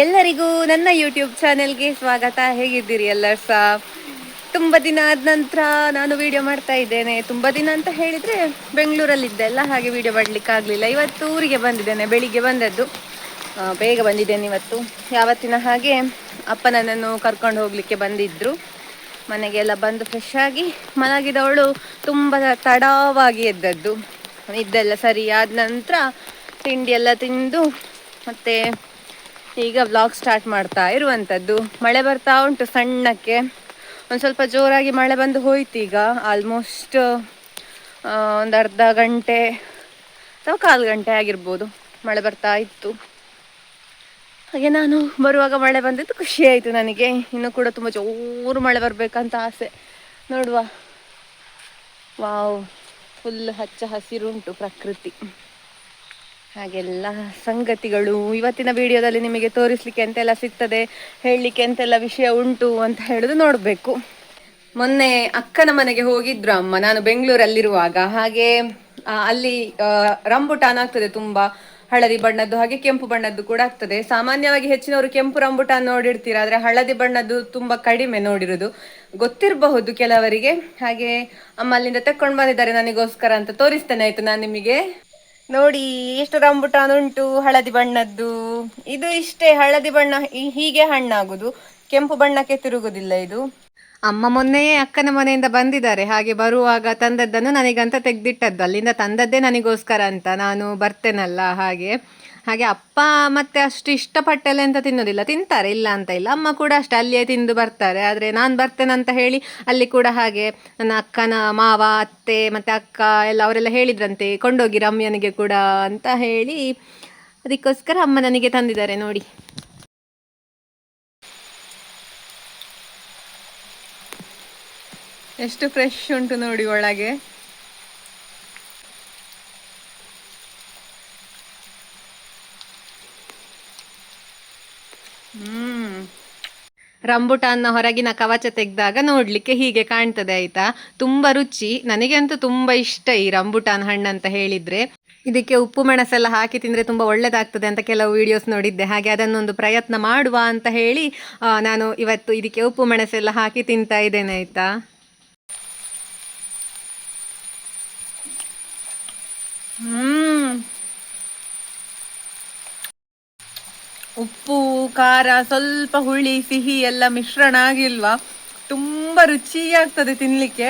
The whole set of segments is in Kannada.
ಎಲ್ಲರಿಗೂ ನನ್ನ ಯೂಟ್ಯೂಬ್ ಚಾನೆಲ್ಗೆ ಸ್ವಾಗತ. ಹೇಗಿದ್ದೀರಿ ಎಲ್ಲರೂ ಸಹ? ತುಂಬ ದಿನ ಆದ ನಂತರ ನಾನು ವಿಡಿಯೋ ಮಾಡ್ತಾ ಇದ್ದೇನೆ. ತುಂಬ ದಿನ ಅಂತ ಹೇಳಿದರೆ ಬೆಂಗಳೂರಲ್ಲಿದ್ದೆಲ್ಲ, ಹಾಗೆ ವಿಡಿಯೋ ಮಾಡಲಿಕ್ಕೆ ಆಗಲಿಲ್ಲ. ಇವತ್ತು ಊರಿಗೆ ಬಂದಿದ್ದೇನೆ, ಬೆಳಿಗ್ಗೆ ಬಂದದ್ದು, ಬೇಗ ಬಂದಿದ್ದೇನೆ ಇವತ್ತು. ಯಾವತ್ತಿನ ಹಾಗೆ ಅಪ್ಪ ನನ್ನನ್ನು ಕರ್ಕೊಂಡು ಹೋಗಲಿಕ್ಕೆ ಬಂದಿದ್ದರು. ಮನೆಗೆಲ್ಲ ಬಂದು ಫ್ರೆಶ್ ಆಗಿ ಮಲಗಿದವಳು ತುಂಬ ತಡವಾಗಿ ಎದ್ದದ್ದು. ಇದೆಲ್ಲ ಸರಿ ಆದ ನಂತರ ತಿಂಡಿ ಎಲ್ಲ ತಿಂದು ಮತ್ತೆ ಈಗ ವ್ಲಾಗ್ ಸ್ಟಾರ್ಟ್ ಮಾಡ್ತಾ ಇರುವಂಥದ್ದು. ಮಳೆ ಬರ್ತಾ ಉಂಟು ಸಣ್ಣಕ್ಕೆ, ಒಂದು ಸ್ವಲ್ಪ ಜೋರಾಗಿ ಮಳೆ ಬಂದು ಹೋಯ್ತು. ಈಗ ಆಲ್ಮೋಸ್ಟ್ ಒಂದು ಅರ್ಧ ಗಂಟೆ ಅಥವಾ ಕಾಲು ಗಂಟೆ ಆಗಿರ್ಬೋದು ಮಳೆ ಬರ್ತಾ ಇತ್ತು. ಹಾಗೆ ನಾನು ಬರುವಾಗ ಮಳೆ ಬಂದಿದ್ದು ಖುಷಿ ಆಯಿತು ನನಗೆ. ಇನ್ನೂ ಕೂಡ ತುಂಬ ಜೋರು ಮಳೆ ಬರಬೇಕಂತ ಆಸೆ. ನೋಡುವ. ವಾವ್, ಫುಲ್ ಹಚ್ಚ ಹಸಿರುಂಟು ಪ್ರಕೃತಿ. ಹಾಗೆಲ್ಲ ಸಂಗತಿಗಳು ಇವತ್ತಿನ ವಿಡಿಯೋದಲ್ಲಿ ನಿಮಗೆ ತೋರಿಸ್ಲಿಕ್ಕೆ ಎಂತೆಲ್ಲ ಸಿಗ್ತದೆ, ಹೇಳಲಿಕ್ಕೆ ಎಂತೆಲ್ಲ ವಿಷಯ ಉಂಟು ಅಂತ ಹೇಳೋದು ನೋಡಬೇಕು. ಮೊನ್ನೆ ಅಕ್ಕನ ಮನೆಗೆ ಹೋಗಿದ್ರು ಅಮ್ಮ, ನಾನು ಬೆಂಗಳೂರಲ್ಲಿರುವಾಗ. ಹಾಗೆ ಅಲ್ಲಿ ರಂಬುಟಾನ್ ಆಗ್ತದೆ, ತುಂಬ ಹಳದಿ ಬಣ್ಣದ್ದು ಹಾಗೆ ಕೆಂಪು ಬಣ್ಣದ್ದು ಕೂಡ ಆಗ್ತದೆ. ಸಾಮಾನ್ಯವಾಗಿ ಹೆಚ್ಚಿನವರು ಕೆಂಪು ರಂಬುಟಾನ್ ನೋಡಿರ್ತೀರ, ಆದರೆ ಹಳದಿ ಬಣ್ಣದ್ದು ತುಂಬ ಕಡಿಮೆ ನೋಡಿರೋದು, ಗೊತ್ತಿರಬಹುದು ಕೆಲವರಿಗೆ. ಹಾಗೆ ಅಮ್ಮ ಅಲ್ಲಿಂದ ತಕೊಂಡು ಬಂದಿದ್ದಾರೆ ನನಗೋಸ್ಕರ ಅಂತ. ತೋರಿಸ್ತೇನೆ ಆಯ್ತು ನಾನು ನಿಮಗೆ. ನೋಡಿ ಎಷ್ಟು ರಂಬುಟಾನ್ ಉಂಟು ಹಳದಿ ಬಣ್ಣದ್ದು. ಇದು ಇಷ್ಟೇ, ಹಳದಿ ಬಣ್ಣ ಹೀಗೆ ಹಣ್ಣಾಗುದು, ಕೆಂಪು ಬಣ್ಣಕ್ಕೆ ತಿರುಗುದಿಲ್ಲ ಇದು. ಅಮ್ಮ ಮೊನ್ನೆಯೇ ಅಕ್ಕನ ಮನೆಯಿಂದ ಬಂದಿದ್ದಾರೆ, ಹಾಗೆ ಬರುವಾಗ ತಂದದ್ದನ್ನು ನನಗಂತ ತೆಗ್ದಿಟ್ಟದ್ದು. ಅಲ್ಲಿಂದ ತಂದದ್ದೇ ನನಗೋಸ್ಕರ ಅಂತ, ನಾನು ಬರ್ತೇನಲ್ಲ ಹಾಗೆ. ಹಾಗೆ ಅಪ್ಪ ಮತ್ತೆ ಅಷ್ಟು ಇಷ್ಟಪಟ್ಟೆಲ್ಲ ಅಂತ ತಿನ್ನೋದಿಲ್ಲ, ತಿಂತಾರೆ ಇಲ್ಲ ಅಂತ ಇಲ್ಲ. ಅಮ್ಮ ಕೂಡ ಅಷ್ಟೇ ಅಲ್ಲಿಯೇ ತಿಂದು ಬರ್ತಾರೆ. ಆದರೆ ನಾನು ಬರ್ತೇನಂತ ಹೇಳಿ ಅಲ್ಲಿ ಕೂಡ ಹಾಗೆ ನನ್ನ ಅಕ್ಕನ ಮಾವ, ಅತ್ತೆ ಮತ್ತು ಅಕ್ಕ ಎಲ್ಲ ಅವರೆಲ್ಲ ಹೇಳಿದ್ರಂತೆ ಕೊಂಡೋಗಿ ರಮ್ಯನಿಗೆ ಕೂಡ ಅಂತ ಹೇಳಿ, ಅದಕ್ಕೋಸ್ಕರ ಅಮ್ಮ ನನಗೆ ತಂದಿದ್ದಾರೆ. ನೋಡಿ ಎಷ್ಟು ಫ್ರೆಶ್ ಉಂಟು ನೋಡಿ ಒಳಗೆ. ರಂಬುಟಾನ್ನ ಹೊರಗಿನ ಕವಚ ತೆಗೆದಾಗ ನೋಡ್ಲಿಕ್ಕೆ ಹೀಗೆ ಕಾಣ್ತದೆ ಆಯ್ತಾ. ತುಂಬಾ ರುಚಿ, ನನಗಂತೂ ತುಂಬಾ ಇಷ್ಟ ಈ ರಂಬುಟಾನ್ ಹಣ್ಣು ಅಂತ ಹೇಳಿದ್ರೆ. ಇದಕ್ಕೆ ಉಪ್ಪು ಮೆಣಸೆಲ್ಲ ಹಾಕಿ ತಿಂದರೆ ತುಂಬ ಒಳ್ಳೆದಾಗ್ತದೆ ಅಂತ ಕೆಲವು ವಿಡಿಯೋಸ್ ನೋಡಿದ್ದೆ. ಹಾಗೆ ಅದನ್ನೊಂದು ಪ್ರಯತ್ನ ಮಾಡುವ ಅಂತ ಹೇಳಿ ನಾನು ಇವತ್ತು ಇದಕ್ಕೆ ಉಪ್ಪು ಮೆಣಸೆಲ್ಲ ಹಾಕಿ ತಿಂತಾ ಇದ್ದೇನೆ ಆಯ್ತಾ. ಉಪ್ಪು ಖಾರ ಸ್ವಲ್ಪ ಹುಳಿ ಸಿಹಿ ಎಲ್ಲ ಮಿಶ್ರಣ ಆಗಿಲ್ವಾ, ತುಂಬ ರುಚಿಯಾಗ್ತದೆ ತಿನ್ಲಿಕ್ಕೆ.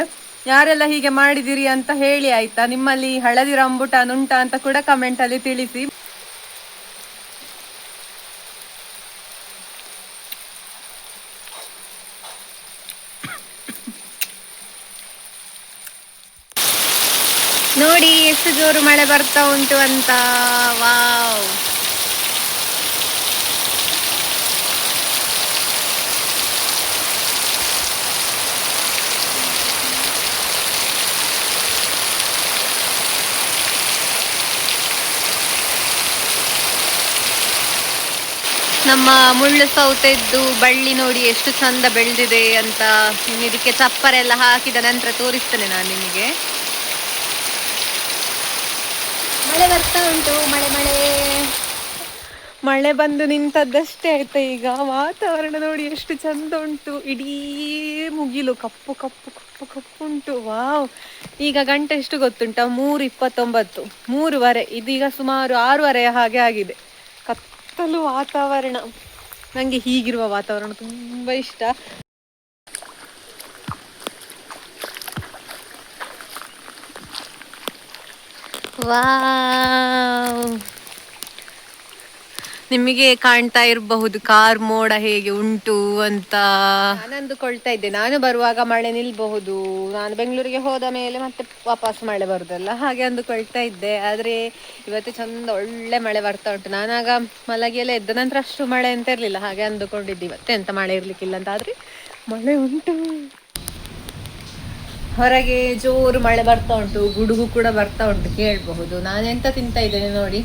ಯಾರೆಲ್ಲ ಹೀಗೆ ಮಾಡಿದಿರಿ ಅಂತ ಹೇಳಿ ಆಯ್ತಾ. ನಿಮ್ಮಲ್ಲಿ ಹಳದಿ ರಂಬುಟಾನ್ ಉಂಟಾ ಅಂತ ಕೂಡ ಕಮೆಂಟ್ ಅಲ್ಲಿ ತಿಳಿಸಿ. ನೋಡಿ ಎಷ್ಟು ಜೋರು ಮಳೆ ಬರ್ತಾ ಉಂಟು ಅಂತ. ವಾವ್, ನಮ್ಮ ಮುಳ್ಳು ಸೌತೆದ್ದು ಬಳ್ಳಿ ನೋಡಿ ಎಷ್ಟು ಚಂದ ಬೆಳೆದಿದೆ ಅಂತ. ಇದಕ್ಕೆ ಚಪ್ಪರೆಲ್ಲ ಹಾಕಿದ ನಂತರ ತೋರಿಸ್ತೇನೆ ನಾನು ನಿಮಗೆ. ಮಳೆ ಬರ್ತಾ ಉಂಟು, ಮಳೆ ಮಳೆ ಮಳೆ ಬಂದು ನಿಂತದ್ದಷ್ಟೇ ಆಯ್ತಾ. ಈಗ ವಾತಾವರಣ ನೋಡಿ ಎಷ್ಟು ಚಂದ ಉಂಟು, ಇಡೀ ಮುಗಿಲು ಕಪ್ಪು ಕಪ್ಪು ಕಪ್ಪು ಕಪ್ಪು ಉಂಟು. ವಾವ್, ಈಗ ಗಂಟೆ ಎಷ್ಟು ಗೊತ್ತುಂಟ? 3:29, 3:15. ಇದೀಗ ಸುಮಾರು 6:30 ಹಾಗೆ ಆಗಿದೆ. ಕತ್ತಲು ವಾತಾವರಣ. ನನಗೆ ಹೀಗಿರುವ ವಾತಾವರಣ ತುಂಬ ಇಷ್ಟ. ವಾವ್, ನಿಮಗೆ ಕಾಣ್ತಾ ಇರಬಹುದು ಕಾರ್ ಮೋಡ ಹೇಗೆ ಉಂಟು ಅಂತ. ನಾನು ಅಂದುಕೊಳ್ತಾ ಇದ್ದೆ ನಾನು ಬರುವಾಗ ಮಳೆ ನಿಲ್ಬಹುದು, ನಾನು ಬೆಂಗಳೂರಿಗೆ ಹೋದ ಮೇಲೆ ಮತ್ತೆ ವಾಪಸ್ ಮಳೆ ಬರುದಲ್ಲ, ಹಾಗೆ ಅಂದುಕೊಳ್ತಾ ಇದ್ದೆ. ಆದರೆ ಇವತ್ತು ಚಂದ ಒಳ್ಳೆ ಮಳೆ ಬರ್ತಾ ಉಂಟು. ನಾನಾಗ ಮಲಗಿಯೆಲ್ಲ ಎದ್ದ ನಂತರ ಅಷ್ಟು ಮಳೆ ಅಂತ ಇರಲಿಲ್ಲ, ಹಾಗೆ ಅಂದುಕೊಂಡಿದ್ದೆ ಇವತ್ತೆ ಎಂತ ಮಳೆ ಇರ್ಲಿಕ್ಕಿಲ್ಲ ಅಂತ. ಆದರೆ ಮಳೆ ಉಂಟು, ಹೊರಗೆ ಜೋರು ಮಳೆ ಬರ್ತಾ ಉಂಟು, ಗುಡುಗು ಕೂಡ ಬರ್ತಾ ಉಂಟು, ಕೇಳಬಹುದು. ನಾನೆಂತ ತಿಂತಾ ಇದ್ದೇನೆ ನೋಡಿ,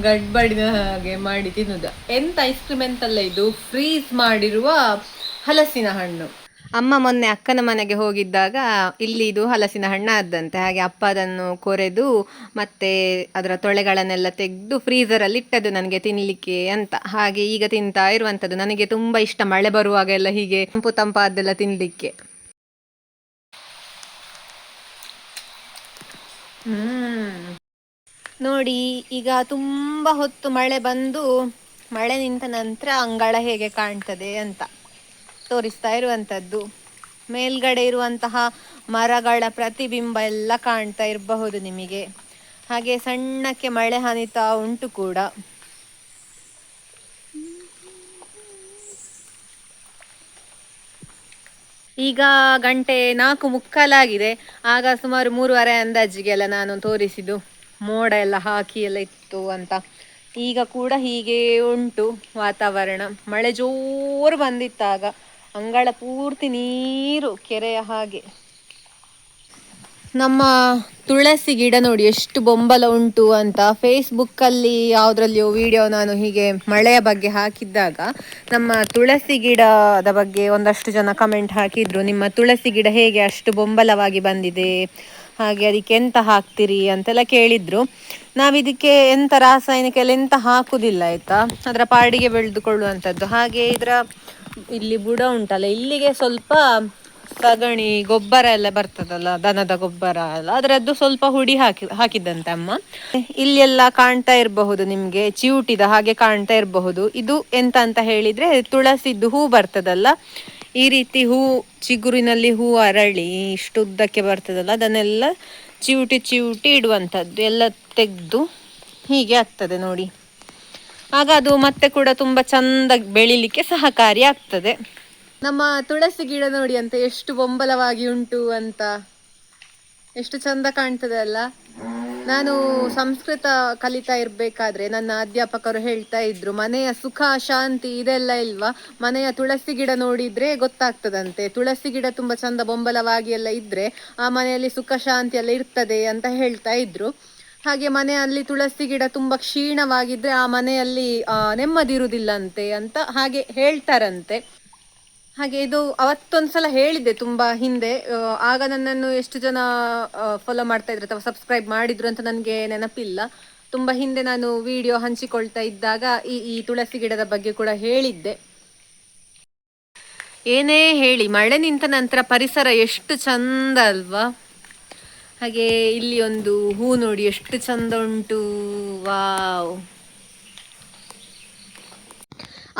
ಗಡ್ಬಡಿನ ಹಾಗೆ ಮಾಡಿ ತಿನ್ನುದ. ಎಂತ ಐಸ್ ಕ್ರೀಮ್ ಎಂತಲ್ಲ, ಇದು ಫ್ರೀಸ್ ಮಾಡಿರುವ ಹಲಸಿನ ಹಣ್ಣು. ಅಮ್ಮ ಮೊನ್ನೆ ಅಕ್ಕನ ಮನೆಗೆ ಹೋಗಿದ್ದಾಗ ಇಲ್ಲಿ ಇದು ಹಲಸಿನ ಹಣ್ಣಾದಂತೆ, ಹಾಗೆ ಅಪ್ಪ ಅದನ್ನು ಕೊರೆದು ಮತ್ತೆ ಅದರ ತೊಳೆಗಳನ್ನೆಲ್ಲ ತೆಗೆದು ಫ್ರೀಸರಲ್ಲಿ ಇಟ್ಟದ್ದು ನನಗೆ ತಿನ್ನಲಿಕ್ಕೆ ಅಂತ. ಹಾಗೆ ಈಗ ತಿಂತಾ ಇರುವಂಥದ್ದು. ನನಗೆ ತುಂಬ ಇಷ್ಟ ಮಳೆ ಬರುವಾಗ ಎಲ್ಲ ಹೀಗೆ ತಂಪು ತಂಪಾದ್ದೆಲ್ಲ ತಿನ್ನಲಿಕ್ಕೆ. ನೋಡಿ, ಈಗ ತುಂಬ ಹೊತ್ತು ಮಳೆ ಬಂದು ಮಳೆ ನಿಂತ ನಂತರ ಅಂಗಳ ಹೇಗೆ ಕಾಣ್ತದೆ ಅಂತ ತೋರಿಸ್ತಾ ಇರುವಂಥದ್ದು. ಮೇಲ್ಗಡೆ ಇರುವಂತಹ ಮರಗಳ ಪ್ರತಿಬಿಂಬ ಎಲ್ಲ ಕಾಣ್ತಾ ಇರಬಹುದು ನಿಮಗೆ. ಹಾಗೆ ಸಣ್ಣಕ್ಕೆ ಮಳೆ ಹನಿತಾ ಉಂಟು ಕೂಡ. ಈಗ ಗಂಟೆ 4:45 ಆಗ ಸುಮಾರು 3:30 ಅಂದಾಜಿಗೆಲ್ಲ ನಾನು ತೋರಿಸಿದ್ದು ಮೋಡ ಎಲ್ಲ ಹಾಕಿ ಎಲ್ಲ ಇತ್ತು ಅಂತ. ಈಗ ಕೂಡ ಹೀಗೆ ಉಂಟು ವಾತಾವರಣ. ಮಳೆ ಜೋರು ಬಂದಿತ್ತಾಗ, ಅಂಗಳ ಪೂರ್ತಿ ನೀರು, ಕೆರೆಯ ಹಾಗೆ. ನಮ್ಮ ತುಳಸಿ ಗಿಡ ನೋಡಿ ಎಷ್ಟು ಬೊಂಬಲ ಉಂಟು ಅಂತ. ಫೇಸ್ಬುಕ್ಕಲ್ಲಿ ಯಾವುದ್ರಲ್ಲಿಯೋ ವಿಡಿಯೋ ನಾನು ಹೀಗೆ ಮಳೆಯ ಬಗ್ಗೆ ಹಾಕಿದ್ದಾಗ ನಮ್ಮ ತುಳಸಿ ಗಿಡದ ಬಗ್ಗೆ ಒಂದಷ್ಟು ಜನ ಕಮೆಂಟ್ ಹಾಕಿದ್ರು, ನಿಮ್ಮ ತುಳಸಿ ಗಿಡ ಹೇಗೆ ಅಷ್ಟು ಬೊಂಬಲವಾಗಿ ಬಂದಿದೆ, ಹಾಗೆ ಅದಕ್ಕೆ ಎಂತ ಹಾಕ್ತಿರಿ ಅಂತೆಲ್ಲ ಕೇಳಿದ್ರು. ನಾವಿದಕ್ಕೆ ಎಂತ ರಾಸಾಯನಿಕ ಎಲ್ಲ ಎಂತ ಹಾಕುದಿಲ್ಲ ಆಯ್ತಾ, ಅದರ ಪಾಡಿಗೆ ಬೆಳೆದುಕೊಳ್ಳುವಂಥದ್ದು. ಹಾಗೆ ಇದರ ಇಲ್ಲಿ ಬುಡ ಉಂಟಲ್ಲ, ಇಲ್ಲಿಗೆ ಸ್ವಲ್ಪ ಸಗಣಿ ಗೊಬ್ಬರ ಎಲ್ಲ ಬರ್ತದಲ್ಲ, ದನದ ಗೊಬ್ಬರ ಎಲ್ಲ, ಅದರದ್ದು ಸ್ವಲ್ಪ ಹುಡಿ ಹಾಕಿದ್ದಂತೆ ಅಮ್ಮ. ಇಲ್ಲಿ ಎಲ್ಲ ಕಾಣ್ತಾ ಇರಬಹುದು ನಿಮ್ಗೆ, ಚಿವುಟಿದ ಹಾಗೆ ಕಾಣ್ತಾ ಇರಬಹುದು. ಇದು ಎಂತ ಅಂತ ಹೇಳಿದ್ರೆ ತುಳಸಿದ್ದು ಹೂ ಬರ್ತದಲ್ಲ, ಈ ರೀತಿ ಹೂ ಚಿಗುರಿನಲ್ಲಿ ಹೂ ಅರಳಿ ಇಷ್ಟು ಉದ್ದಕ್ಕೆ ಬರ್ತದಲ್ಲ, ಅದನ್ನೆಲ್ಲ ಚಿವುಟಿ ಚಿವುಟಿ ಇಡುವಂಥದ್ದು. ಎಲ್ಲ ತೆಗೆದು ಹೀಗೆ ಆಗ್ತದೆ ನೋಡಿ. ಆಗ ಅದು ಮತ್ತೆ ಕೂಡ ತುಂಬ ಚಂದ ಬೆಳಿಲಿಕ್ಕೆ ಸಹಕಾರಿ ಆಗ್ತದೆ. ನಮ್ಮ ತುಳಸಿ ಗಿಡ ನೋಡಿ ಅಂತ ಎಷ್ಟು ಬೊಂಬಲವಾಗಿ ಉಂಟು ಅಂತ, ಎಷ್ಟು ಚಂದ ಕಾಣ್ತದೆ ಅಲ್ಲ. ನಾನು ಸಂಸ್ಕೃತ ಕಲಿತಾ ಇರ್ಬೇಕಾದ್ರೆ ನನ್ನ ಅಧ್ಯಾಪಕರು ಹೇಳ್ತಾ ಇದ್ರು, ಮನೆಯ ಸುಖ ಶಾಂತಿ ಇದೆಲ್ಲ ಇಲ್ವಾ, ಮನೆಯ ತುಳಸಿ ಗಿಡ ನೋಡಿದ್ರೆ ಗೊತ್ತಾಗ್ತದಂತೆ. ತುಳಸಿ ಗಿಡ ತುಂಬಾ ಚಂದ ಬೊಂಬಲವಾಗಿ ಎಲ್ಲ ಇದ್ರೆ ಆ ಮನೆಯಲ್ಲಿ ಸುಖ ಶಾಂತಿ ಎಲ್ಲ ಇರ್ತದೆ ಅಂತ ಹೇಳ್ತಾ ಇದ್ರು. ಹಾಗೆ ಮನೆಯಲ್ಲಿ ತುಳಸಿ ಗಿಡ ತುಂಬಾ ಕ್ಷೀಣವಾಗಿದ್ರೆ ಆ ಮನೆಯಲ್ಲಿ ನೆಮ್ಮದಿ ಇರುವುದಿಲ್ಲಂತೆ ಅಂತ ಹಾಗೆ ಹೇಳ್ತಾರಂತೆ. ಹಾಗೆ ಇದು ಅವತ್ತೊಂದ್ಸಲ ಹೇಳಿದ್ದೆ ತುಂಬಾ ಹಿಂದೆ. ಆಗ ನನ್ನನ್ನು ಎಷ್ಟು ಜನ ಫಾಲೋ ಮಾಡ್ತಾ ಇದ್ರು ಅಥವಾ ಸಬ್ಸ್ಕ್ರೈಬ್ ಮಾಡಿದ್ರು ಅಂತ ನನಗೆ ನೆನಪಿಲ್ಲ. ತುಂಬಾ ಹಿಂದೆ ನಾನು ವಿಡಿಯೋ ಹಂಚಿಕೊಳ್ತಾ ಇದ್ದಾಗ ಈ ತುಳಸಿ ಗಿಡದ ಬಗ್ಗೆ ಕೂಡ ಹೇಳಿದ್ದೆ. ಏನೇ ಹೇಳಿ ಮಳೆ ನಿಂತ ನಂತರ ಪರಿಸರ ಎಷ್ಟು ಚಂದ ಅಲ್ವಾ. ಹಾಗೆ ಇಲ್ಲಿ ಒಂದು ಹೂ ನೋಡಿ ಎಷ್ಟು ಚಂದ ಉಂಟು, ವಾವ್.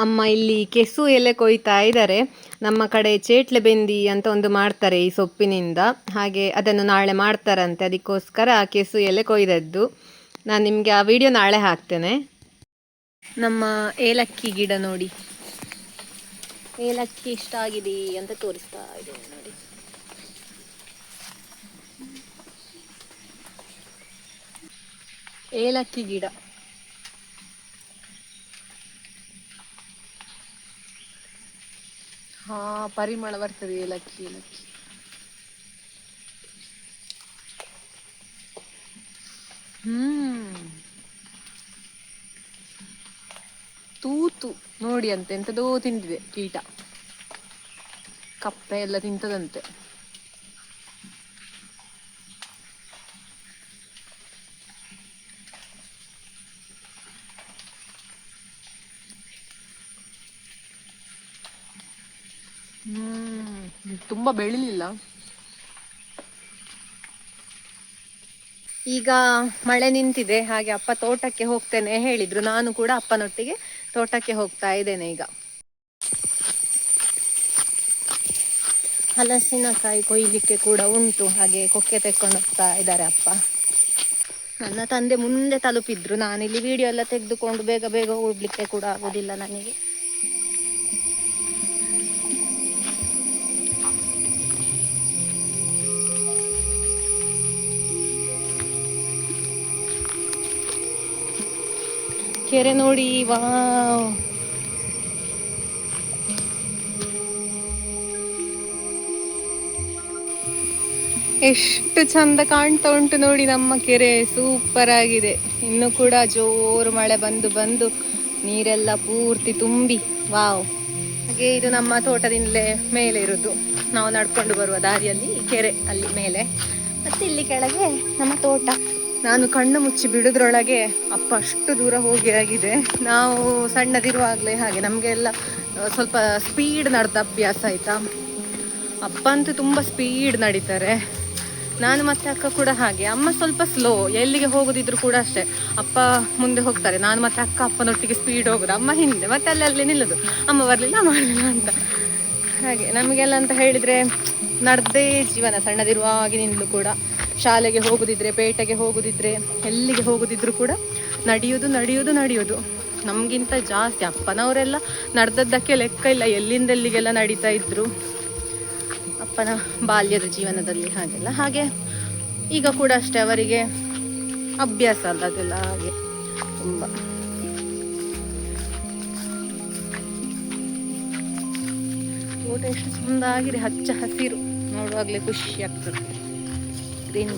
ಅಮ್ಮ ಇಲ್ಲಿ ಕೆಸು ಎಲೆ ಕೊಯ್ತಾ ಇದ್ದಾರೆ. ನಮ್ಮ ಕಡೆ ಚೇಟ್ಲೆ ಬೆಂದಿ ಅಂತ ಒಂದು ಮಾಡ್ತಾರೆ ಈ ಸೊಪ್ಪಿನಿಂದ, ಹಾಗೆ ಅದನ್ನು ನಾಳೆ ಮಾಡ್ತಾರಂತೆ. ಅದಕ್ಕೋಸ್ಕರ ಕೆಸು ಎಲೆ ಕೊಯ್ದದ್ದು. ನಾನು ನಿಮಗೆ ಆ ವಿಡಿಯೋ ನಾಳೆ ಹಾಕ್ತೇನೆ. ನಮ್ಮ ಏಲಕ್ಕಿ ಗಿಡ ನೋಡಿ, ಏಲಕ್ಕಿ ಇಷ್ಟ ಆಗಿದೆ ಅಂತ ತೋರಿಸ್ತಾ ಇದ್ದೇನೆ ನೋಡಿ. ಏಲಕ್ಕಿ ಗಿಡ ಪರಿಮಳ ಬರ್ತದೆ ಏಲಕ್ಕಿ. ತೂತು ನೋಡಿ ಅಂತ ಎಂತದೋ ತಿಂದಿದೆ ಕೀಟ, ಕಪ್ಪೆ ಎಲ್ಲ ತಿಂತದಂತೆ. ತುಂಬಾ ಬೆಳಿಲಿಲ್ಲ. ಈಗ ಮಳೆ ನಿಂತಿದೆ, ಹಾಗೆ ಅಪ್ಪ ತೋಟಕ್ಕೆ ಹೋಗ್ತೇನೆ ಹೇಳಿದ್ರು. ನಾನು ಕೂಡ ಅಪ್ಪನೊಟ್ಟಿಗೆ ತೋಟಕ್ಕೆ ಹೋಗ್ತಾ ಇದ್ದೇನೆ. ಈಗ ಹಲಸಿನಕಾಯಿ ಕೊಯ್ಲಿಕ್ಕೆ ಕೂಡ ಉಂಟು, ಹಾಗೆ ಕೊಕ್ಕೆ ತೆಕ್ಕೊಂಡು ಹೋಗ್ತಾ ಇದ್ದಾರೆ ಅಪ್ಪ. ನನ್ನ ತಂದೆ ಮುಂದೆ ತಲುಪಿದ್ರು, ನಾನಿಲ್ಲಿ ವಿಡಿಯೋ ಎಲ್ಲ ತೆಗೆದುಕೊಂಡು ಬೇಗ ಬೇಗ ಓಡ್ಲಿಕ್ಕೆ ಕೂಡ ಆಗೋದಿಲ್ಲ ನನಗೆ. ಕೆರೆ ನೋಡಿ, ವಾವ್, ಎಷ್ಟು ಚಂದ ಕಾಣ್ತಾ ಉಂಟು ನೋಡಿ ನಮ್ಮ ಕೆರೆ. ಸೂಪರ್ ಆಗಿದೆ. ಇನ್ನು ಕೂಡ ಜೋರು ಮಳೆ ಬಂದು ಬಂದು ನೀರೆಲ್ಲ ಪೂರ್ತಿ ತುಂಬಿ, ವಾವ್. ಹಾಗೆ ಇದು ನಮ್ಮ ತೋಟದಿಂದಲೇ ಮೇಲೆ ಇರುದು. ನಾವು ನಡ್ಕೊಂಡು ಬರುವ ದಾರಿಯಲ್ಲಿ ಕೆರೆ ಅಲ್ಲಿ ಮೇಲೆ, ಮತ್ತು ಇಲ್ಲಿ ಕೆಳಗೆ ನಮ್ಮ ತೋಟ. ನಾನು ಕಣ್ಣು ಮುಚ್ಚಿ ಬಿಡೋದ್ರೊಳಗೆ ಅಪ್ಪ ಅಷ್ಟು ದೂರ ಹೋಗಿ ಆಗಿದೆ. ನಾವು ಸಣ್ಣದಿರುವಾಗಲೇ ಹಾಗೆ ನಮಗೆಲ್ಲ ಸ್ವಲ್ಪ ಸ್ಪೀಡ್ ನಡೆದ ಅಭ್ಯಾಸ ಆಯಿತಾ. ಅಪ್ಪ ಅಂತೂ ತುಂಬ ಸ್ಪೀಡ್ ನಡೀತಾರೆ, ನಾನು ಮತ್ತೆ ಅಕ್ಕ ಕೂಡ ಹಾಗೆ. ಅಮ್ಮ ಸ್ವಲ್ಪ ಸ್ಲೋ, ಎಲ್ಲಿಗೆ ಹೋಗೋದಿದ್ರು ಕೂಡ ಅಷ್ಟೇ, ಅಪ್ಪ ಮುಂದೆ ಹೋಗ್ತಾರೆ, ನಾನು ಮತ್ತೆ ಅಕ್ಕ ಅಪ್ಪನೊಟ್ಟಿಗೆ ಸ್ಪೀಡ್ ಹೋಗೋದು, ಅಮ್ಮ ಹಿಂದೆ, ಮತ್ತೆ ಅಲ್ಲೇ ನಿಲ್ಲೋದು, ಅಮ್ಮ ಬರಲಿಲ್ಲ ಮಾಡಲಿಲ್ಲ ಅಂತ. ಹಾಗೆ ನಮಗೆಲ್ಲ ಅಂತ ಹೇಳಿದರೆ ನಡೆದೇ ಜೀವನ ಸಣ್ಣದಿರುವಾಗಿನಿಂದಲೂ ಕೂಡ. ಶಾಲೆಗೆ ಹೋಗೋದಿದ್ರೆ, ಪೇಟೆಗೆ ಹೋಗೋದಿದ್ರೆ, ಎಲ್ಲಿಗೆ ಹೋಗೋದಿದ್ರು ಕೂಡ ನಡೆಯೋದು. ನಮಗಿಂತ ಜಾಸ್ತಿ ಅಪ್ಪನವರೆಲ್ಲ ನಡೆದದ್ದಕ್ಕೆ ಲೆಕ್ಕ ಇಲ್ಲ, ಎಲ್ಲಿಂದೆಲ್ಲಿಗೆಲ್ಲ ನಡೀತಾ ಇದ್ರು ಅಪ್ಪನ ಬಾಲ್ಯದ ಜೀವನದಲ್ಲಿ. ಹಾಗೆ ಈಗ ಕೂಡ ಅಷ್ಟೇ, ಅವರಿಗೆ ಅಭ್ಯಾಸ ಅಲ್ಲ ಅದೆಲ್ಲ. ಹಾಗೆ ತುಂಬ ತೋಟ ಎಷ್ಟು ಚಂದ ಆಗಿದೆ, ಹಚ್ಚ ಹಸಿರು, ನೋಡುವಾಗಲೇ ಖುಷಿ ಆಗ್ತದೆ.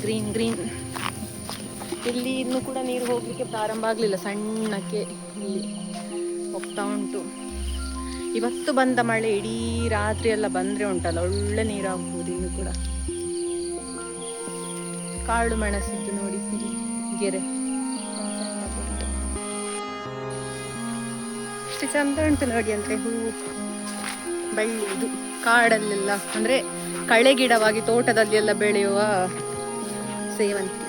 ಗ್ರೀನ್. ಇಲ್ಲಿ ಇನ್ನೂ ಕೂಡ ನೀರು ಹೋಗ್ಲಿಕ್ಕೆ ಪ್ರಾರಂಭ ಆಗಲಿಲ್ಲ, ಸಣ್ಣಕ್ಕೆ ಇಲ್ಲಿ ಹೋಗ್ತಾ ಉಂಟು. ಇವತ್ತು ಬಂದ ಮಳೆ ಇಡೀ ರಾತ್ರಿ ಎಲ್ಲ ಬಂದ್ರೆ ಉಂಟಲ್ಲ, ಒಳ್ಳೆ ನೀರಾಗ್ಬೋದು. ಇನ್ನು ಕೂಡ ಕಾಳು ಮೆಣಸಿದ್ದು ನೋಡಿ, ಗೆರೆ ಎಷ್ಟು ಚಂದ ಉಂಟು ನೋಡಿ. ಅಂದ್ರೆ ಹೂವು ಬಳ್ಳಿ, ಇದು ಕಾಡಲ್ಲೆಲ್ಲ ಅಂದ್ರೆ ಕಳೆ ಗಿಡವಾಗಿ ತೋಟದಲ್ಲಿ ಎಲ್ಲ ಬೆಳೆಯುವ ಸೇವಂತಿಗೆ.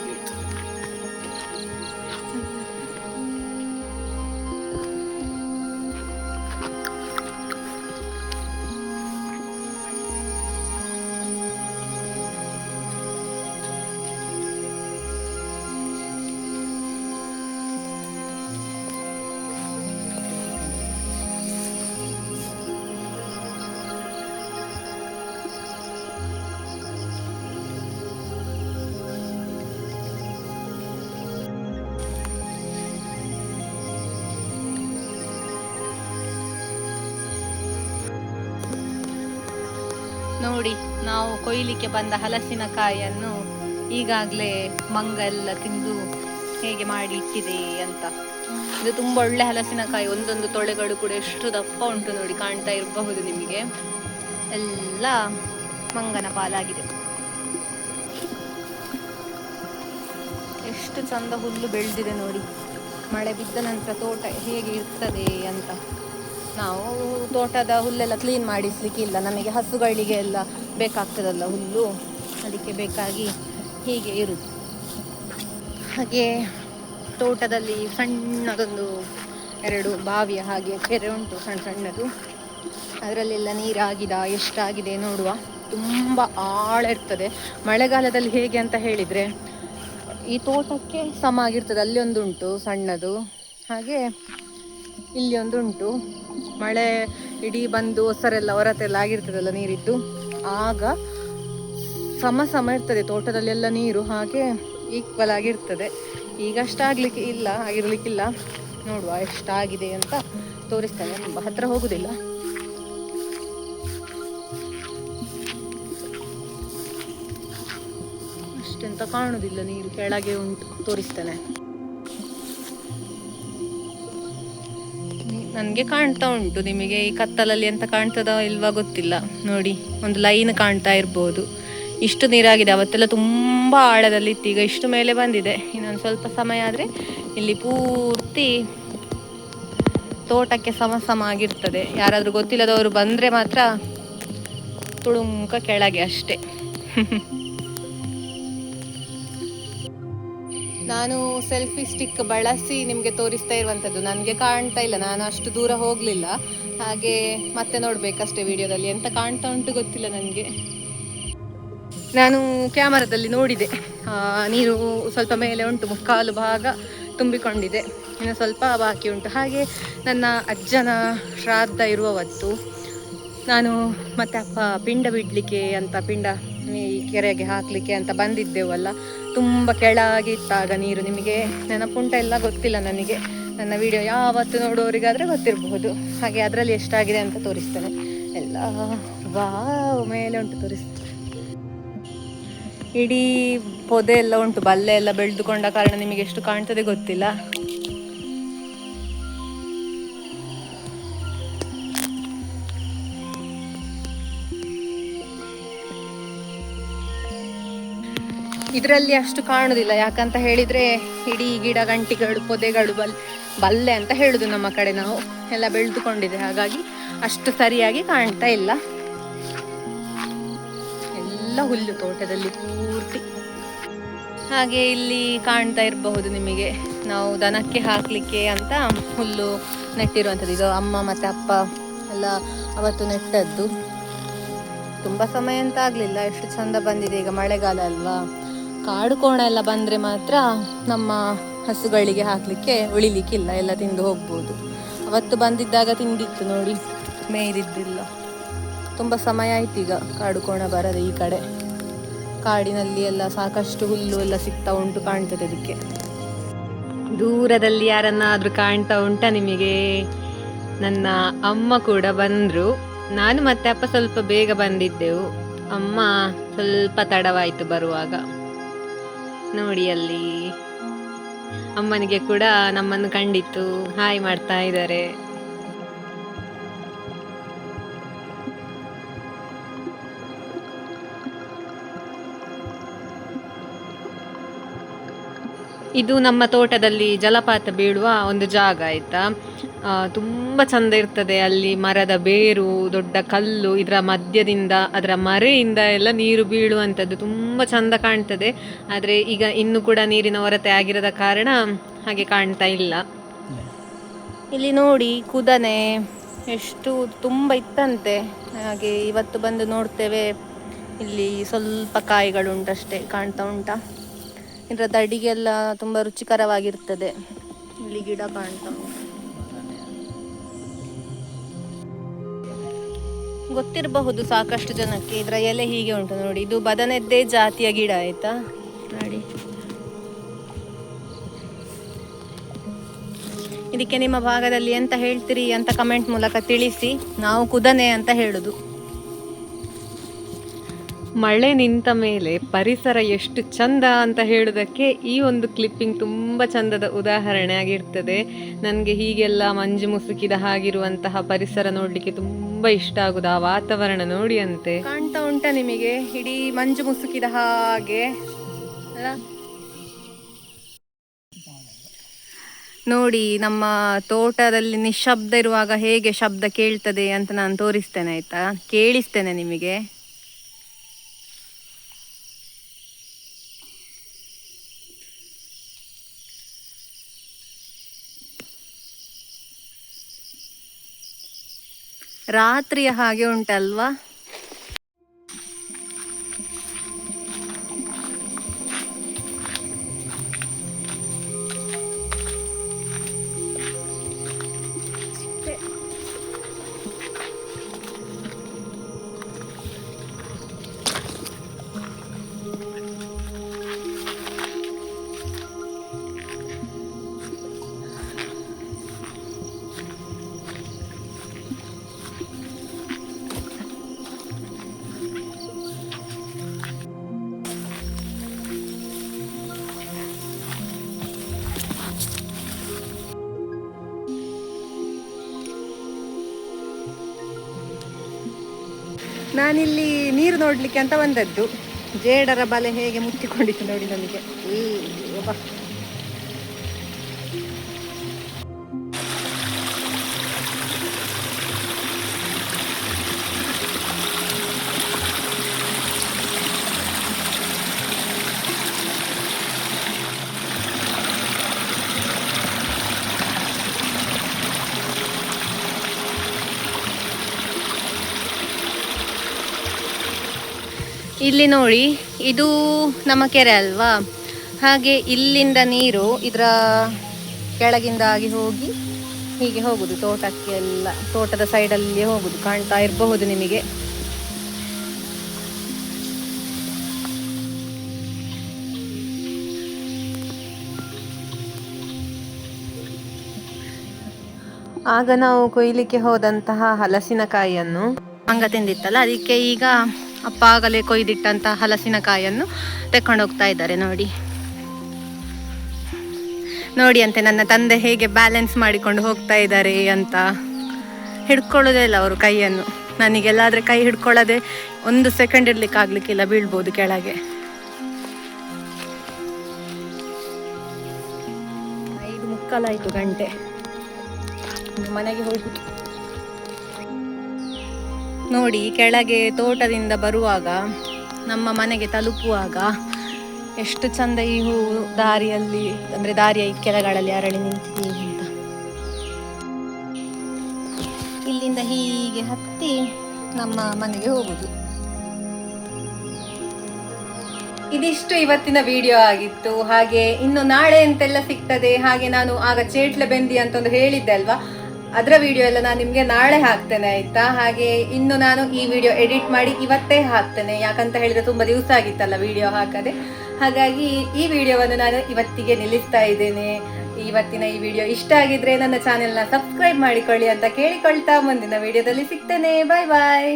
ನೋಡಿ, ನಾವು ಕೊಯ್ಲಿಕ್ಕೆ ಬಂದ ಹಲಸಿನಕಾಯಿಯನ್ನು ಈಗಾಗಲೇ ಮಂಗ ಎಲ್ಲ ತಿಂದು ಹೇಗೆ ಮಾಡಿ ಇಟ್ಟಿದೆ ಅಂತ. ಇದು ತುಂಬ ಒಳ್ಳೆ ಹಲಸಿನಕಾಯಿ, ಒಂದೊಂದು ತೊಳೆಗಳು ಕೂಡ ಎಷ್ಟು ದಪ್ಪ ಉಂಟು ನೋಡಿ, ಕಾಣ್ತಾ ಇರಬಹುದು ನಿಮಗೆ. ಎಲ್ಲ ಮಂಗನ ಪಾಲಾಗಿದೆ. ಎಷ್ಟು ಚಂದ ಹುಲ್ಲು ಬೆಳೆದಿದೆ ನೋಡಿ. ಮಳೆ ಬಿದ್ದ ನಂತರ ತೋಟ ಹೇಗೆ ಇರ್ತದೆ ಅಂತ. ನಾವು ತೋಟದ ಹುಲ್ಲೆಲ್ಲ ಕ್ಲೀನ್ ಮಾಡಿಸ್ಲಿಕ್ಕಿಲ್ಲ, ನಮಗೆ ಹಸುಗಳಿಗೆ ಎಲ್ಲ ಬೇಕಾಗ್ತದಲ್ಲ ಹುಲ್ಲು, ಅದಕ್ಕೆ ಬೇಕಾಗಿ ಹೀಗೆ ಇರುದು. ಹಾಗೆ ತೋಟದಲ್ಲಿ ಸಣ್ಣದೊಂದು 2 ಬಾವಿಯ ಹಾಗೆ ಕೆರೆ ಉಂಟು, ಸಣ್ಣದು. ಅದರಲ್ಲೆಲ್ಲ ನೀರಾಗಿದ ಎಷ್ಟಾಗಿದೆ ನೋಡುವ. ತುಂಬ ಆಳ ಇರ್ತದೆ. ಮಳೆಗಾಲದಲ್ಲಿ ಹೇಗೆ ಅಂತ ಹೇಳಿದರೆ ಈ ತೋಟಕ್ಕೆ ಸಮ ಆಗಿರ್ತದೆ. ಅಲ್ಲಿ ಒಂದು ಉಂಟು ಸಣ್ಣದು, ಹಾಗೆ ಇಲ್ಲಿ ಒಂದು ಉಂಟು. ಮಳೆ ಇಡೀ ಬಂದು ಹೊರತೆಲ್ಲ ಆಗಿರ್ತದಲ್ಲ ನೀರಿದ್ದು, ಆಗ ಸಮ ಇರ್ತದೆ ತೋಟದಲ್ಲೆಲ್ಲ ನೀರು, ಹಾಗೆ ಈಕ್ವಲ್ ಆಗಿರ್ತದೆ. ಈಗ ಆಗಿರ್ಲಿಕ್ಕಿಲ್ಲ. ನೋಡುವ ಎಷ್ಟಾಗಿದೆ ಅಂತ ತೋರಿಸ್ತೇನೆ, ತುಂಬ ಹತ್ರ ಹೋಗುದಿಲ್ಲ. ಅಷ್ಟೆಂತ ಕಾಣುದಿಲ್ಲ, ನೀರು ಕೆಳಗೆ ಉಂಟು, ತೋರಿಸ್ತೇನೆ. ನನಗೆ ಕಾಣ್ತಾ ಉಂಟು, ನಿಮಗೆ ಈ ಕತ್ತಲಲ್ಲಿ ಅಂತ ಕಾಣ್ತದೋ ಇಲ್ವಾ ಗೊತ್ತಿಲ್ಲ. ನೋಡಿ, ಒಂದು ಲೈನ್ ಕಾಣ್ತಾ ಇರ್ಬೋದು. ಇಷ್ಟು ನೀರಾಗಿದೆ. ಅವತ್ತೆಲ್ಲ ತುಂಬ ಆಳದಲ್ಲಿ ಇತ್ತು, ಈಗ ಇಷ್ಟು ಮೇಲೆ ಬಂದಿದೆ. ಇನ್ನೊಂದು ಸ್ವಲ್ಪ ಸಮಯ ಆದರೆ ಇಲ್ಲಿ ಪೂರ್ತಿ ತೋಟಕ್ಕೆ ಸಮ ಆಗಿರ್ತದೆ. ಯಾರಾದರೂ ಗೊತ್ತಿಲ್ಲದವರು ಬಂದರೆ ಮಾತ್ರ ತುಳುಂಕ ಕೆಳಗೆ ಅಷ್ಟೇ. ನಾನು ಸೆಲ್ಫಿ ಸ್ಟಿಕ್ ಬಳಸಿ ನಿಮಗೆ ತೋರಿಸ್ತಾ ಇರುವಂಥದ್ದು. ನನಗೆ ಕಾಣ್ತಾ ಇಲ್ಲ, ನಾನು ಅಷ್ಟು ದೂರ ಹೋಗಲಿಲ್ಲ, ಹಾಗೆ ಮತ್ತೆ ನೋಡಬೇಕಷ್ಟೇ ವಿಡಿಯೋದಲ್ಲಿ. ಎಂತ ಕಾಣ್ತಾ ಉಂಟು ಗೊತ್ತಿಲ್ಲ ನನಗೆ. ನಾನು ಕ್ಯಾಮರಾದಲ್ಲಿ ನೋಡಿದೆ, ನೀರು ಸ್ವಲ್ಪ ಮೇಲೆ ಉಂಟು, 3/4 ಭಾಗ ತುಂಬಿಕೊಂಡಿದೆ, ಇನ್ನು ಸ್ವಲ್ಪ ಬಾಕಿ ಉಂಟು. ಹಾಗೆ ನನ್ನ ಅಜ್ಜನ ಶ್ರಾದ್ದ ಇರುವವತ್ತು ನಾನು ಮತ್ತು ಅಪ್ಪ ಪಿಂಡ ಬಿಡಲಿಕ್ಕೆ ಅಂತ, ಪಿಂಡ ಈ ಕೆರೆಗೆ ಹಾಕಲಿಕ್ಕೆ ಅಂತ ಬಂದಿದ್ದೆವಲ್ಲ. ತುಂಬ ಕೆಳಗೆ ಇತ್ತಾಗ ನೀರು, ನಿಮಗೆ ನೆನಪುಂಟ ಎಲ್ಲ ಗೊತ್ತಿಲ್ಲ ನನಗೆ. ನನ್ನ ವಿಡಿಯೋ ಯಾವತ್ತು ನೋಡೋರಿಗಾದರೆ ಗೊತ್ತಿರಬಹುದು. ಹಾಗೆ ಅದರಲ್ಲಿ ಎಷ್ಟಾಗಿದೆ ಅಂತ ತೋರಿಸ್ತೇನೆ. ಎಲ್ಲ ಮೇಲೆ ಉಂಟು, ತೋರಿಸ್ತೇನೆ. ಇಡೀ ಪೊದೆ ಎಲ್ಲ ಉಂಟು, ಬಲ್ಲೆ ಎಲ್ಲ ಬೆಳೆದುಕೊಂಡ ಕಾರಣ ನಿಮಗೆ ಎಷ್ಟು ಕಾಣ್ತದೆ ಗೊತ್ತಿಲ್ಲ. ಇದರಲ್ಲಿ ಅಷ್ಟು ಕಾಣುದಿಲ್ಲ, ಯಾಕಂತ ಹೇಳಿದ್ರೆ ಇಡೀ ಗಿಡ ಗಂಟಿಗಳು ಪೊದೆಗಳು ಬಲ್ಲೆ ಅಂತ ಹೇಳುದು ನಮ್ಮ ಕಡೆ, ನಾವು ಎಲ್ಲ ಬೆಳೆದುಕೊಂಡಿದೆ, ಹಾಗಾಗಿ ಅಷ್ಟು ಸರಿಯಾಗಿ ಕಾಣ್ತಾ ಇಲ್ಲ. ಎಲ್ಲ ಹುಲ್ಲು ತೋಟದಲ್ಲಿ ಪೂರ್ತಿ. ಹಾಗೆ ಇಲ್ಲಿ ಕಾಣ್ತಾ ಇರಬಹುದು ನಿಮಗೆ, ನಾವು ದನಕ್ಕೆ ಹಾಕ್ಲಿಕ್ಕೆ ಅಂತ ಹುಲ್ಲು ನೆಟ್ಟಿರುವಂಥದ್ದು. ಇದು ಅಮ್ಮ ಮತ್ತೆ ಅಪ್ಪ ಎಲ್ಲ ಅವತ್ತು ನೆಟ್ಟದ್ದು. ತುಂಬ ಸಮಯ ಅಂತ ಆಗಲಿಲ್ಲ, ಎಷ್ಟು ಚಂದ ಬಂದಿದೆ. ಈಗ ಮಳೆಗಾಲ ಅಲ್ವಾ, ಕಾಡು ಕೋಣ ಎಲ್ಲ ಬಂದರೆ ಮಾತ್ರ ನಮ್ಮ ಹಸುಗಳಿಗೆ ಹಾಕಲಿಕ್ಕೆ ಉಳಿಲಿಕ್ಕಿಲ್ಲ, ಎಲ್ಲ ತಿಂದು ಹೋಗ್ಬೋದು. ಅವತ್ತು ಬಂದಿದ್ದಾಗ ತಿಂದಿತ್ತು ನೋಡಿ, ಮೇಯ್ದಿದ್ದಿಲ್ಲ. ತುಂಬ ಸಮಯ ಆಯ್ತು ಈಗ ಕಾಡು ಕೋಣ ಬರದೆ ಈ ಕಡೆ. ಕಾಡಿನಲ್ಲಿ ಎಲ್ಲ ಸಾಕಷ್ಟು ಹುಲ್ಲು ಎಲ್ಲ ಸಿಗ್ತಾ ಉಂಟು, ಕಾಣ್ತದೆ ಅದಕ್ಕೆ. ದೂರದಲ್ಲಿ ಯಾರನ್ನಾದ್ರೂ ಕಾಣ್ತಾ ಉಂಟಾ ನಿಮಗೆ? ನನ್ನ ಅಮ್ಮ ಕೂಡ ಬಂದರು. ನಾನು ಮತ್ತೆ ಅಪ್ಪ ಸ್ವಲ್ಪ ಬೇಗ ಬಂದಿದ್ದೆವು, ಅಮ್ಮ ಸ್ವಲ್ಪ ತಡವಾಯಿತು ಬರುವಾಗ. ನೋಡಿ ಅಲ್ಲಿ ಅಮ್ಮನಿಗೆ ಕೂಡ ನಮ್ಮನ್ನು ಕಂಡಿತ್ತು, ಹಾಯ್ ಮಾಡ್ತಾ ಇದ್ದಾರೆ. ಇದು ನಮ್ಮ ತೋಟದಲ್ಲಿ ಜಲಪಾತ ಬೀಳುವ ಒಂದು ಜಾಗ ಆಯ್ತಾ. ತುಂಬ ಚಂದ ಇರ್ತದೆ ಅಲ್ಲಿ. ಮರದ ಬೇರು, ದೊಡ್ಡ ಕಲ್ಲು, ಇದರ ಮಧ್ಯದಿಂದ ಅದರ ಮರೆಯಿಂದ ಎಲ್ಲ ನೀರು ಬೀಳುವಂಥದ್ದು ತುಂಬ ಚಂದ ಕಾಣ್ತದೆ. ಆದರೆ ಈಗ ಇನ್ನೂ ಕೂಡ ನೀರಿನ ಹೊರತೆ ಆಗಿರದ ಕಾರಣ ಹಾಗೆ ಕಾಣ್ತಾ ಇಲ್ಲ. ಇಲ್ಲಿ ನೋಡಿ ಕುದನೆ ಎಷ್ಟು ತುಂಬ ಇತ್ತಂತೆ, ಹಾಗೆ ಇವತ್ತು ಬಂದು ನೋಡ್ತೇವೆ. ಇಲ್ಲಿ ಸ್ವಲ್ಪ ಕಾಯಿಗಳುಂಟಷ್ಟೇ, ಕಾಣ್ತಾ ಉಂಟಾ? ಇದರ ದಡಿಗೆಲ್ಲ ತುಂಬ ರುಚಿಕರವಾಗಿರ್ತದೆ. ಇಲ್ಲಿ ಗಿಡ ಕಾಣ್ತಾ ಉಂಟು, ಗೊತ್ತಿರಬಹುದು ಸಾಕಷ್ಟು ಜನಕ್ಕೆ. ಇದರ ಎಲೆ ಹೀಗೆ ಉಂಟು ನೋಡಿ, ಇದು ಬದನೆದ್ದೇ ಜಾತಿಯ ಗಿಡ ಆಯ್ತಾ. ನೋಡಿ, ಇದಕ್ಕೆ ನಿಮ್ಮ ಭಾಗದಲ್ಲಿ ಎಂತ ಹೇಳ್ತೀರಿ ಅಂತ ಕಮೆಂಟ್ ಮೂಲಕ ತಿಳಿಸಿ. ನಾವು ಕುದನೆ ಅಂತ ಹೇಳುದು. ಮಳೆ ನಿಂತ ಮೇಲೆ ಪರಿಸರ ಎಷ್ಟು ಚಂದ ಅಂತ ಹೇಳೋದಕ್ಕೆ ಈ ಒಂದು ಕ್ಲಿಪ್ಪಿಂಗ್ ತುಂಬ ಚಂದದ ಉದಾಹರಣೆ ಆಗಿರ್ತದೆ. ನನಗೆ ಹೀಗೆಲ್ಲ ಮಂಜು ಮುಸುಕಿದ ಹಾಗಿರುವಂತಹ ಪರಿಸರ ನೋಡಲಿಕ್ಕೆ ತುಂಬ ಇಷ್ಟ ಆಗುದು. ಆ ವಾತಾವರಣ ನೋಡಿ ಅಂತೆ. ಕಾಣ್ತಾ ಉಂಟಾ ನಿಮಗೆ ಇಡೀ ಮಂಜು ಮುಸುಕಿದ ಹಾಗೆ ಅಲ್ಲ? ನೋಡಿ, ನಮ್ಮ ತೋಟದಲ್ಲಿ ನಿಶಬ್ದ ಇರುವಾಗ ಹೇಗೆ ಶಬ್ದ ಕೇಳ್ತದೆ ಅಂತ ನಾನು ತೋರಿಸ್ತೇನೆ ಆಯ್ತಾ, ಕೇಳಿಸ್ತೇನೆ ನಿಮಗೆ. ರಾತ್ರಿಯ ಹಾಗೆ ಉಂಟಲ್ವಾ? ನಾನಿಲ್ಲಿ ನೀರು ನೋಡ್ಲಿಕ್ಕೆ ಅಂತ ಬಂದದ್ದು. ಜೇಡರ ಬಲೆ ಹೇಗೆ ಮುತ್ತಿಕೊಂಡಿತ್ತು ನೋಡಿ ನನಗೆ. ಇಲ್ಲಿ ನೋಡಿ, ಇದು ನಮ್ಮ ಕೆರೆ ಅಲ್ವಾ, ಹಾಗೆ ಇಲ್ಲಿಂದ ನೀರು ಇದರ ಕೆಳಗಿಂದಾಗಿ ಹೋಗಿ ಹೀಗೆ ಹೋಗುದು ತೋಟಕ್ಕೆ ಎಲ್ಲ. ತೋಟದ ಸೈಡಲ್ಲಿ ಹೋಗುದು, ಕಾಣ್ತಾ ಇರಬಹುದು ನಿಮಗೆ. ಆಗ ನಾವು ಕೊಯ್ಲಿಕ್ಕೆ ಹೋದಂತಹ ಹಲಸಿನಕಾಯಿಯನ್ನು ಮಂಗ ತಿಂದಿತ್ತಲ್ಲ, ಅದಕ್ಕೆ ಈಗ ಅಪ್ಪ ಆಗಲೇ ಕೊಯ್ದಿಟ್ಟಂತ ಹಲಸಿನಕಾಯಿಯನ್ನು ತೆಕ್ಕೊಂಡು ಹೋಗ್ತಾ ಇದ್ದಾರೆ. ನೋಡಿ ನೋಡಿ ಅಂತೆ ನನ್ನ ತಂದೆ ಹೇಗೆ ಬ್ಯಾಲೆನ್ಸ್ ಮಾಡಿಕೊಂಡು ಹೋಗ್ತಾ ಇದ್ದಾರೆ ಅಂತ. ಹಿಡ್ಕೊಳ್ಳೋದೇ ಇಲ್ಲ ಅವರು ಕೈಯನ್ನು. ನನಗೆಲ್ಲಾದ್ರೆ ಕೈ ಹಿಡ್ಕೊಳ್ಳೋದೆ 1 ಸೆಕೆಂಡ್ ಇರ್ಲಿಕ್ಕೆ ಆಗ್ಲಿಕ್ಕಿಲ್ಲ, ಬೀಳ್ಬೋದು ಕೆಳಗೆ. ಮುಕ್ಕಾಲಾಯಿತು ಗಂಟೆ. ಮನೆಗೆ ಹೋಗುದು. ನೋಡಿ, ಕೆಳಗೆ ತೋಟದಿಂದ ಬರುವಾಗ ನಮ್ಮ ಮನೆಗೆ ತಲುಪುವಾಗ ಎಷ್ಟು ಚಂದ ಈ ಹೂ ದಾರಿಯಲ್ಲಿ, ಅಂದರೆ ದಾರಿಯ ಕೆಳಗಳಲ್ಲಿ ಅರಳಿ ನಿಂತಿದೆ ಅಂತ. ಇಲ್ಲಿಂದ ಹೀಗೆ ಹತ್ತಿ ನಮ್ಮ ಮನೆಗೆ ಹೋಗುದು. ಇದಿಷ್ಟು ಇವತ್ತಿನ ವಿಡಿಯೋ ಆಗಿತ್ತು. ಹಾಗೆ ಇನ್ನು ನಾಳೆ ಎಂತೆಲ್ಲ ಸಿಗ್ತದೆ, ಹಾಗೆ ನಾನು ಆಗ ಚೇಟ್ಲೆ ಬೆಂದಿ ಅಂತ ಒಂದು ಹೇಳಿದ್ದೆ ಅಲ್ವಾ, ಅದರ ವಿಡಿಯೋ ಎಲ್ಲ ನಾನು ನಿಮಗೆ ನಾಳೆ ಹಾಕ್ತೇನೆ ಆಯ್ತಾ. ಹಾಗೆ ಇನ್ನು ನಾನು ಈ ವಿಡಿಯೋ ಎಡಿಟ್ ಮಾಡಿ ಇವತ್ತೇ ಹಾಕ್ತೇನೆ, ಯಾಕಂತ ಹೇಳಿದ್ರೆ ತುಂಬಾ ದಿವಸ ಆಗಿತ್ತಲ್ಲ ವಿಡಿಯೋ ಹಾಕದೆ. ಹಾಗಾಗಿ ಈ ವಿಡಿಯೋವನ್ನು ನಾನು ಇವತ್ತಿಗೆ ನಿಲ್ಲಿಸ್ತಾ ಇದ್ದೇನೆ. ಇವತ್ತಿನ ಈ ವಿಡಿಯೋ ಇಷ್ಟ ಆಗಿದ್ರೆ ನನ್ನ ಚಾನೆಲ್ನ ಸಬ್ಸ್ಕ್ರೈಬ್ ಮಾಡಿಕೊಳ್ಳಿ ಅಂತ ಕೇಳಿಕೊಳ್ತಾ ಮುಂದಿನ ವಿಡಿಯೋದಲ್ಲಿ ಸಿಗ್ತೇನೆ. ಬಾಯ್ ಬಾಯ್.